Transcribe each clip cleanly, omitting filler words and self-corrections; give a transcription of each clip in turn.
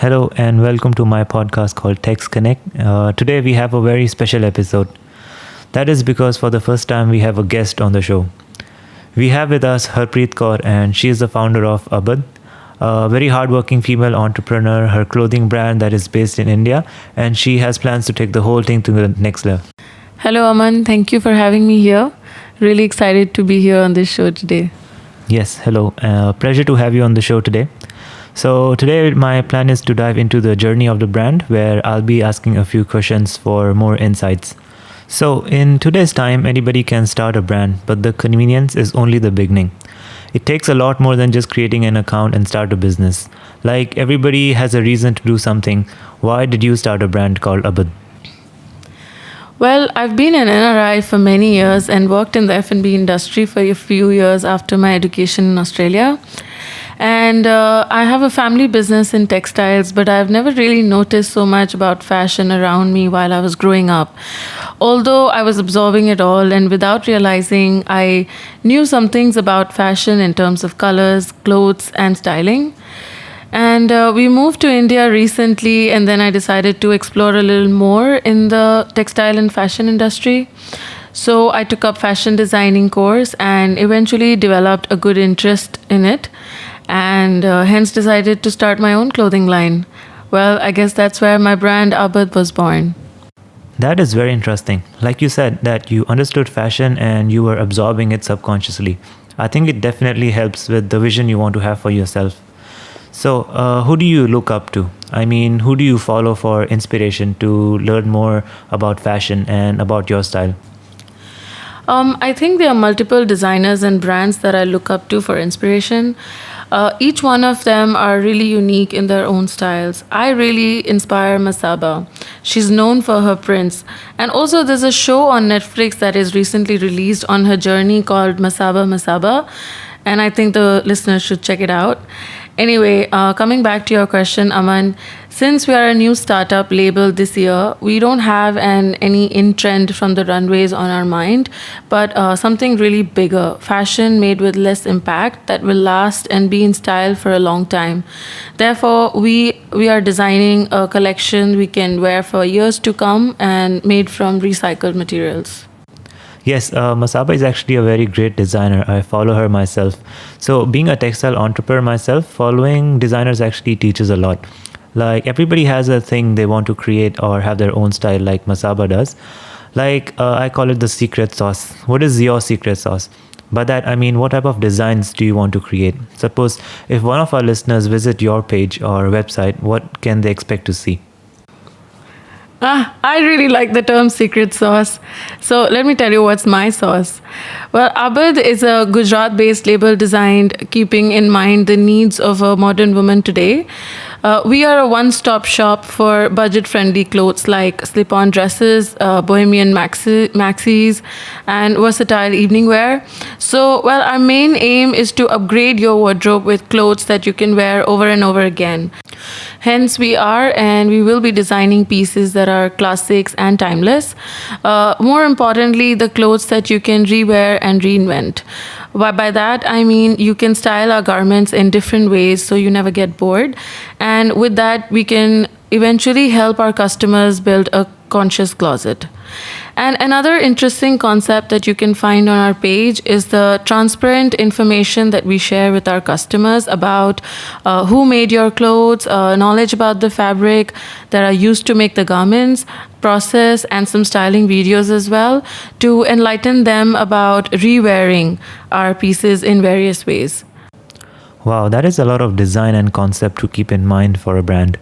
Hello and welcome to my podcast called Text Connect. Today we have a very special episode. That is because for the first time we have a guest on the show. We have with us Harpreet Kaur, and she is the founder of Abad, a very hardworking female entrepreneur, her clothing brand that is based in India, and she has plans to take the whole thing to the next level. Hello, Aman. Thank you for having me here. Really excited to be here on this show today. Yes, hello. Pleasure to have you on the show today. So today my plan is to dive into the journey of the brand, where I'll be asking a few questions for more insights. So in today's time, anybody can start a brand, but the convenience is only the beginning. It takes a lot more than just creating an account and start a business. Like everybody has a reason to do something. Why did you start a brand called Abad? Well, I've been an NRI for many years and worked in the F&B industry for a few years after my education in Australia. And I have a family business in textiles, but I've never really noticed so much about fashion around me while I was growing up. Although I was absorbing it all, and without realizing, I knew some things about fashion in terms of colors, clothes, and styling. And we moved to India recently, and then I decided to explore a little more in the textile and fashion industry. So I took up fashion designing course and eventually developed a good interest in it, and hence decided to start my own clothing line. Well, I guess that's where my brand Abad was born. That is very interesting. Like you said, that you understood fashion and you were absorbing it subconsciously. I think it definitely helps with the vision you want to have for yourself. So, who do you look up to? I mean, who do you follow for inspiration to learn more about fashion and about your style? I think there are multiple designers and brands that I look up to for inspiration. Each one of them are really unique in their own styles. I really inspire Masaba. She's known for her prints. And also, there's a show on Netflix that is recently released on her journey called Masaba Masaba. And I think the listeners should check it out. Anyway, coming back to your question, Aman, since we are a new startup label this year, we don't have any in trend from the runways on our mind, but something really bigger, fashion made with less impact that will last and be in style for a long time. Therefore, we are designing a collection we can wear for years to come and made from recycled materials. Yes, Masaba is actually a very great designer. I follow her myself. So, being a textile entrepreneur myself, following designers actually teaches a lot. Like, everybody has a thing they want to create or have their own style, like Masaba does. Like, I call it the secret sauce. What is your secret sauce? By that, I mean, what type of designs do you want to create? Suppose if one of our listeners visit your page or website, what can they expect to see? I really like the term secret sauce. So let me tell you what's my sauce. Well, Abad is a Gujarat based label designed keeping in mind the needs of a modern woman today. We are a one stop shop for budget friendly clothes like slip on dresses, bohemian maxis, and versatile evening wear. So, well, our main aim is to upgrade your wardrobe with clothes that you can wear over and over again. Hence, we are and we will be designing pieces that are classics and timeless. More importantly, the clothes that you can rewear and reinvent. By that, I mean you can style our garments in different ways so you never get bored. And with that, we can eventually help our customers build a conscious closet. And another interesting concept that you can find on our page is the transparent information that we share with our customers about who made your clothes, knowledge about the fabric that are used to make the garments, process, and some styling videos as well to enlighten them about re-wearing our pieces in various ways. Wow, that is a lot of design and concept to keep in mind for a brand.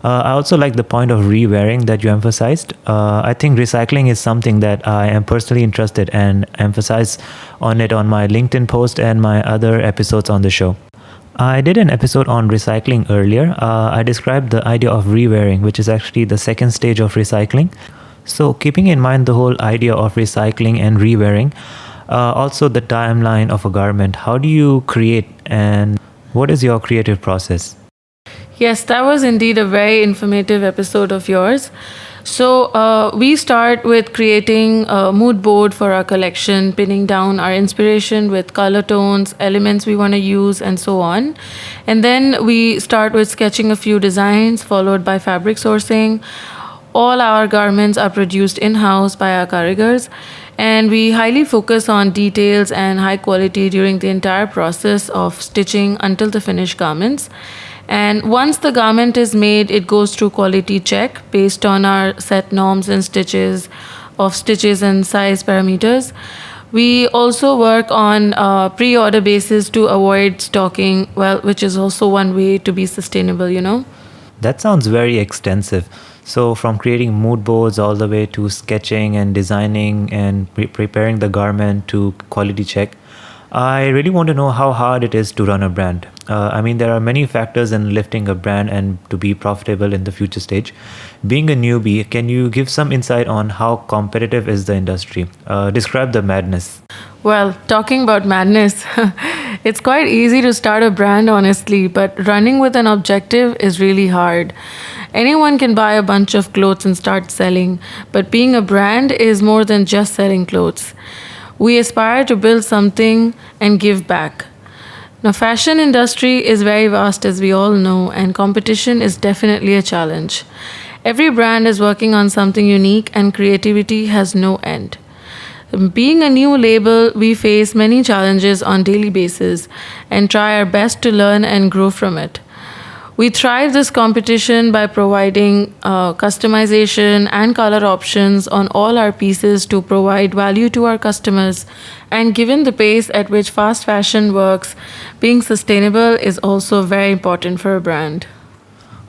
I also like the point of re-wearing that you emphasized. I think recycling is something that I am personally interested and emphasize on it on my LinkedIn post and my other episodes on the show. I did an episode on recycling earlier. I described the idea of re-wearing, which is actually the second stage of recycling. So keeping in mind the whole idea of recycling and re-wearing, also the timeline of a garment, how do you create and what is your creative process? Yes, that was indeed a very informative episode of yours. So we start with creating a mood board for our collection, pinning down our inspiration with color tones, elements we want to use, and so on. And then we start with sketching a few designs, followed by fabric sourcing. All our garments are produced in house by our karigars, and we highly focus on details and high quality during the entire process of stitching until the finished garments. And once the garment is made, it goes through quality check based on our set norms and stitches and size parameters. We also work on pre-order basis to avoid stocking, well, which is also one way to be sustainable. That sounds very extensive. So, from creating mood boards all the way to sketching and designing and preparing the garment to quality check, I really want to know how hard it is to run a brand. I mean, there are many factors in lifting a brand and to be profitable in the future stage. Being a newbie, can you give some insight on how competitive is the industry? Describe the madness. Well, talking about madness, it's quite easy to start a brand, honestly, but running with an objective is really hard. Anyone can buy a bunch of clothes and start selling, but being a brand is more than just selling clothes. We aspire to build something and give back. Now, fashion industry is very vast, as we all know, and competition is definitely a challenge. Every brand is working on something unique, and creativity has no end. Being a new label, we face many challenges on daily basis and try our best to learn and grow from it. We thrive this competition by providing customization and color options on all our pieces to provide value to our customers. And given the pace at which fast fashion works, being sustainable is also very important for a brand.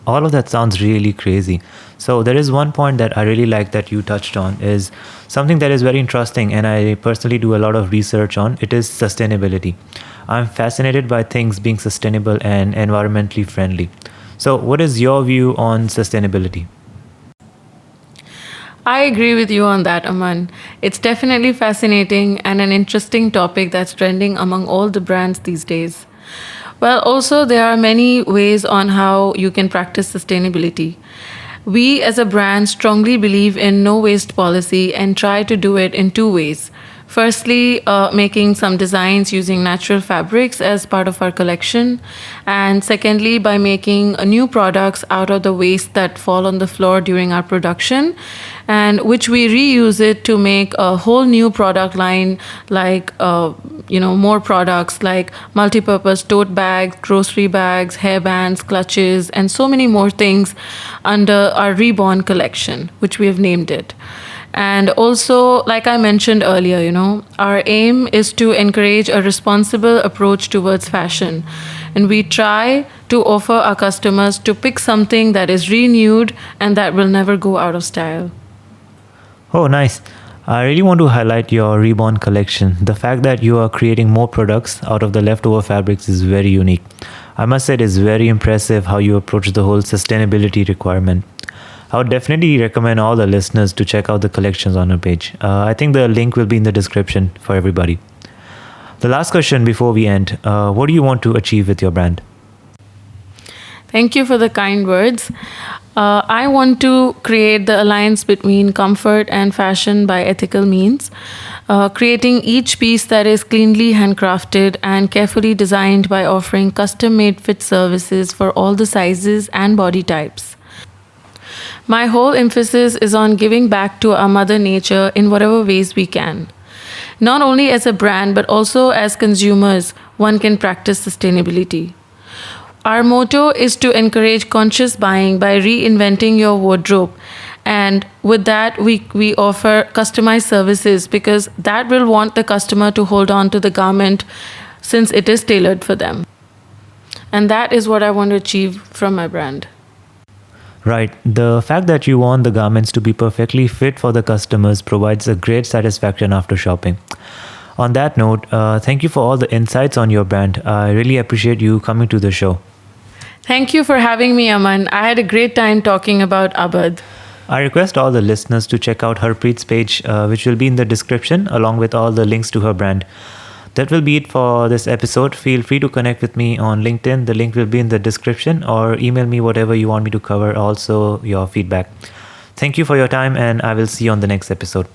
All of that sounds really crazy. So there is one point that I really like that you touched on is something that is very interesting and I personally do a lot of research on. It is sustainability. I'm fascinated by things being sustainable and environmentally friendly. So what is your view on sustainability? I agree with you on that, Aman. It's definitely fascinating and an interesting topic that's trending among all the brands these days. Well, also, there are many ways on how you can practice sustainability. We as a brand strongly believe in no waste policy and try to do it in two ways. Firstly, making some designs using natural fabrics as part of our collection. And secondly, by making new products out of the waste that fall on the floor during our production, and which we reuse it to make a whole new product line like, more products like multi-purpose tote bags, grocery bags, hairbands, clutches, and so many more things under our Reborn collection, which we have named it. And also, like I mentioned earlier, our aim is to encourage a responsible approach towards fashion. And we try to offer our customers to pick something that is renewed and that will never go out of style. Oh, nice. I really want to highlight your Reborn collection. The fact that you are creating more products out of the leftover fabrics is very unique. I must say it is very impressive how you approach the whole sustainability requirement. I would definitely recommend all the listeners to check out the collections on our page. I think the link will be in the description for everybody. The last question before we end, what do you want to achieve with your brand? Thank you for the kind words. I want to create the alliance between comfort and fashion by ethical means, creating each piece that is cleanly handcrafted and carefully designed by offering custom made fit services for all the sizes and body types. My whole emphasis is on giving back to our Mother Nature in whatever ways we can. Not only as a brand, but also as consumers, one can practice sustainability. Our motto is to encourage conscious buying by reinventing your wardrobe. And with that, we offer customized services because that will want the customer to hold on to the garment since it is tailored for them. And that is what I want to achieve from my brand. Right. The fact that you want the garments to be perfectly fit for the customers provides a great satisfaction after shopping. On that note, thank you for all the insights on your brand. I really appreciate you coming to the show. Thank you for having me, Aman. I had a great time talking about Abad. I request all the listeners to check out Harpreet's page, which will be in the description, along with all the links to her brand. That will be it for this episode. Feel free to connect with me on LinkedIn. The link will be in the description, or email me whatever you want me to cover, also your feedback. Thank you for your time, and I will see you on the next episode.